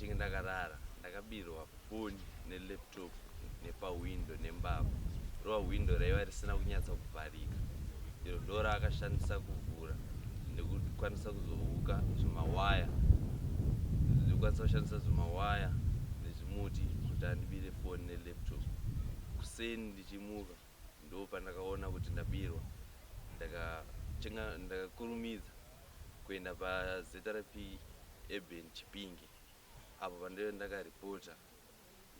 ndichinge ndakarara ndakabirwa foni nelaptop nepawindo nembava. Rova windo raiva risina kunyatsa kuvharika, iro ndo raakashandisa kuvhura nekukwanisa kuzovuka zvimawaya, ndikwanisa kushandisa zvimawaya nezvimuti kuti andibire foni nelaptop. Kuseni ndichimuka ndo pandakaona kuti ndabirwa, ndakakurumidza kuenda paZRP Urban Chipinge, apo pandaiva ndakaripota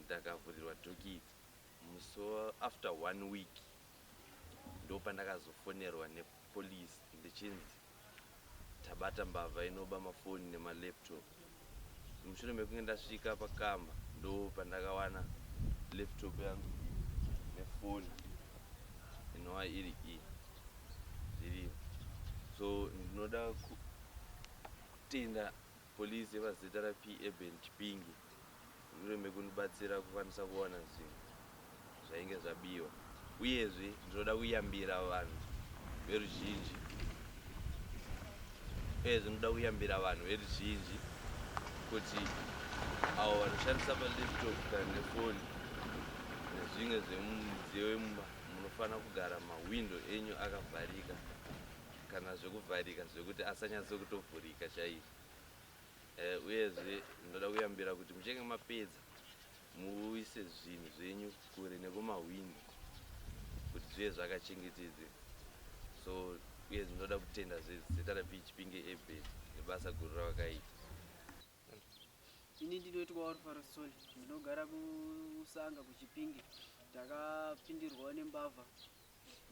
ndakavhurirwa dhokisi. Muso after 1 week ndo pandakazofonerwa nepolisi ndichinzi tabata mbavha inoba mafoni nemalaptop. Mushure mekunge ndasvika pakamba ndo pandakawana laptop yangu nefoni inova iri iyi zvirivo. So ndinoda kutenda polisi yepaZRP Urban Chipinge mushure mekundibatsira kukwanisa kuwana zvinhu zvainge zvabiwa. Uyezve ndinoda kuyambira vanhu veruzhinji, kuti avo vanoshandisa malaptop kana nefoni nezvimwe zvemudziyo wemumba munofanira kugara mawindo enyu akavharika kana zvekuvharika zvekuti asanyatso kutovhurika chaizvo. Uyezve ndinoda kuyambira kuti muchinge mapedza muise zvinhu zvenyu kure nekumawindo kuti zvive zvakachengetedzeka. So uye ndinoda kutenda ZRP Chipinge Urban nebasa guru ravakaita. Ini ndinoitwa Warfare Soli, ndinogara kuSanga kuChipinge. Ndakapindirwa nembavha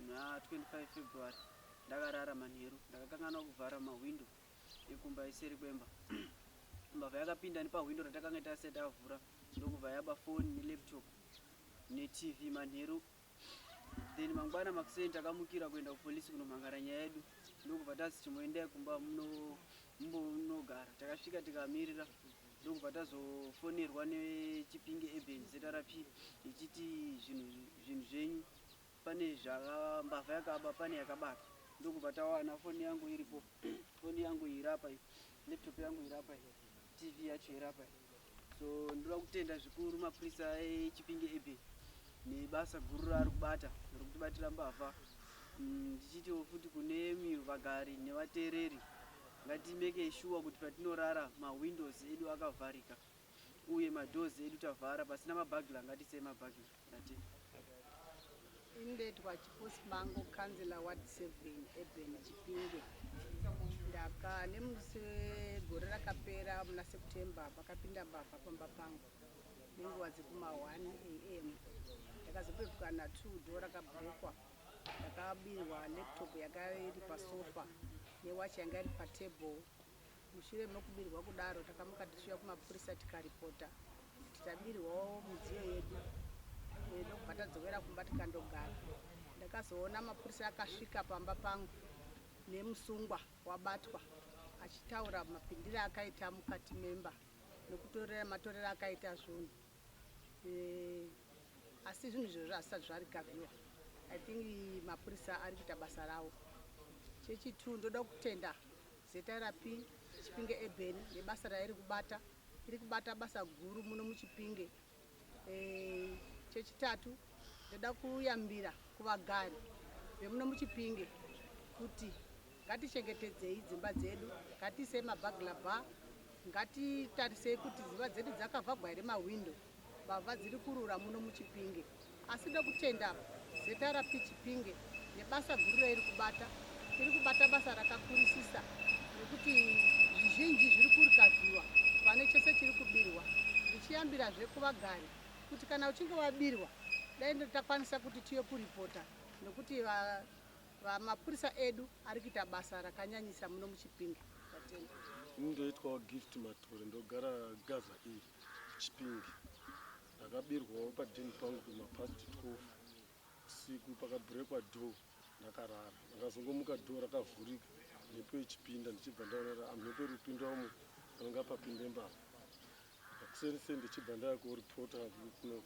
na 25 February ndakarara manheru, ndakakanganwa kuvhara mawindo ekumba iseri kwemba. Mbavha yakapinda nepawindo ratakanga taseti avhura ndokubva yaba foni nelaptop neTV manheru. Then mangwana makuseni takamukira kuenda kupolisi kunomhangara nyaya yedu, ndokubva tazi chimoendai kumba munogara. Takasvika tikamirira ndokubva tazofonerwa neChipinge Urban ZRP ichiti zvinhu zvenyu pane mbavha yakaba, pane yakabata. Ndokubva tawana foni yangu iripo, foni yangu irapa, laptop yangu irapa, TV yacho irapa. So ndoda kutenda zvikuru mapurisa eChipinge Urban nebasa guru raari kubata rokutibatira mbavha. Ndichitiwo futi kune vagari nevateereri, ngatimeke sure kuti patinorara mawindows edu akavharika uye madoors edu tavhara, pasina mabhagila ngatisei mabhagila. Ndatenda. Indeitwa Chipusi Mango, Councillor Ward 7 Urban Chipinge. Ndaka nemusi gore rakapera muna September pakapinda mbavha pamba pangu nenguva dzekuma 1 AM. Ndakazopepuka na2 dhoo rakabhrekwa, ndakabirwa laptop yanga iri pasofa newachi yanga iri patable. Mushure mekubirwa kudaro takamuka tichiuya kumapurisa tikaripota kuti tabirwawo midziyo yedu ndokubva tadzokera kumba tikandogara. Ndakazoona mapurisa akasvika pamba pangu nemusungwa wabatwa achitaura mapindiro akaita mukati memba nekutorera matorero akaita zvinhu. Asi zvinhu izvozvo hazvisati zvarikaviwa. I think mapurisa ari kuita basa ravo. Chechitu ndoda kutenda ZRP Chipinge Urban nebasa rairi kubata, iri kubata basa guru muno muChipinge. Chechitatu ndoda kuyambira kuvagari vemuno muChipinge kuti ngatichengetedzei dzimba dzedu, ngatiisei mabhagila bha, ngatitarisei kuti dzimba dzedu dzakavhagwa here mawindo. Mbavha dziri kurura muno muChipinge. Asi ndoda kutenda ZRP Chipinge nebasa guru rairi kubata, iri kubata basa rakakurisisa nekuti zvizhinji zviri kurikaviwa pane chese chiri kubirwa. Ndichiyambirazve kuvagari kuti kana uchinge wabirwa dai takwanisa kuti tiye kuripota nekuti mapurisa edu ari kuita basa rakanyanyisa muno muChipinge. Tatenda. Ndoitwa Gift Matore, ndogara Gaza E Chipinge. Ndakabirwawo padheni pangu kumapast 12 usiku, pakabhrekwa dhoo ndakarara. Ndakazongomuka dhoo rakavhurika, mhepo ichipinda, ndichibva ndaona mhepo iri kupinda umo panonga papinde mbavha. Kuseni ndichibva ndakuripota kuno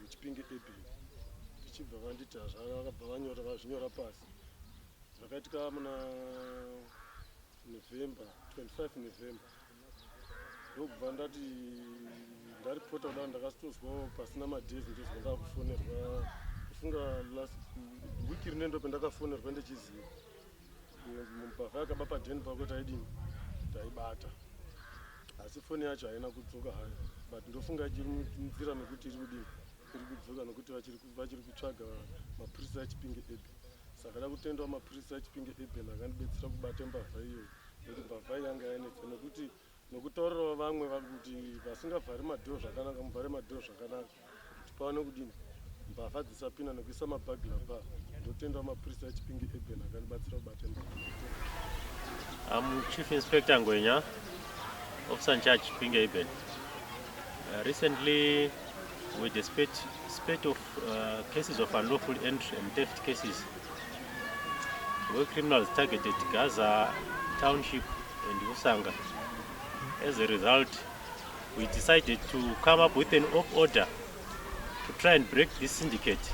kuChipinge Urban. Ndichibva vanditi vakabva vazvinyora pasi. Zvakaitika muna November 25 November ndobva ndati ndaripota kudaro ndakasitozwawo pasina madhezi ndozwa ndakufonerwa kufunga wiki rine ndo pendakafonerwa ndichiziva mbavha yakaba padheni pako taidini taibata asi foni yacho haina kudzoka hayo but ndofunga chiri munzira mekuti iri kudini iri kudzoka nokuti vachiri kutsvaga mapurisa echipinge ebe saka da kutendwa mapurisa echipinge ebe akandibetsera kubata mbavha iyoyo nekuti mbavha yanga yanetsa nokuti nokutaurirawo vamwe kuti vasingavhari madhoo zvakanaka muvhare madhoo zvakanaka kuti paone kudini mbavha dzisapinda nekuisa mabhagila pa ndotendwa mapurisa echipinge ebe akandibatsira kubata mbavha. I'm Chief Inspector Ngwenya, Officer in Charge, Chipinge Eben. Recently, with the spate of cases of unlawful entry and theft cases, where criminals targeted Gaza Township and Usanga. As a result, we decided to come up with an op order to try and break this syndicate.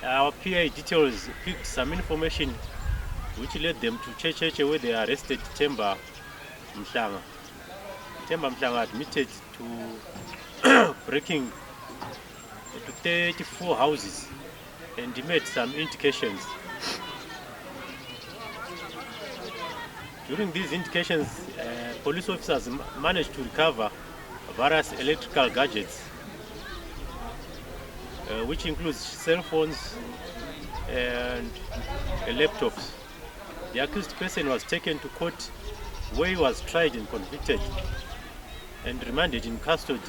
Our PA details picked some information which led them to Checheche, where they arrested Temba Mhlanga. Temba Mhlanga admitted to breaking to 34 houses, and he made some indications. During these indications, police officers managed to recover various electrical gadgets, which includes cell phones and laptops. The accused person was taken to court, where he was tried and convicted and remanded in custody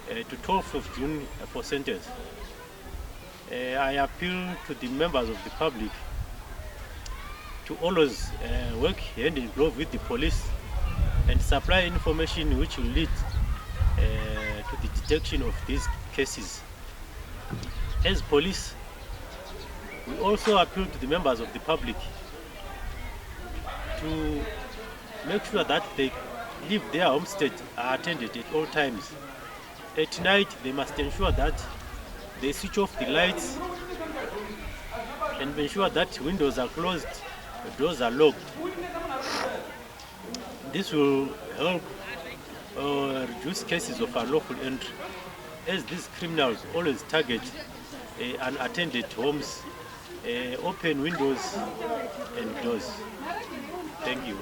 to 12th of June for sentence. I appeal to the members of the public to always work hand in glove with the police and supply information which will lead to the detection of these cases. As police, we also appeal to the members of the public to make sure that they leave their homestead are attended at all times. At night, they must ensure that they switch off the lights and ensure that windows are closed, doors are locked. This will help reduce cases of unlawful entry, as these criminals always target unattended homes, open windows and doors. Thank you.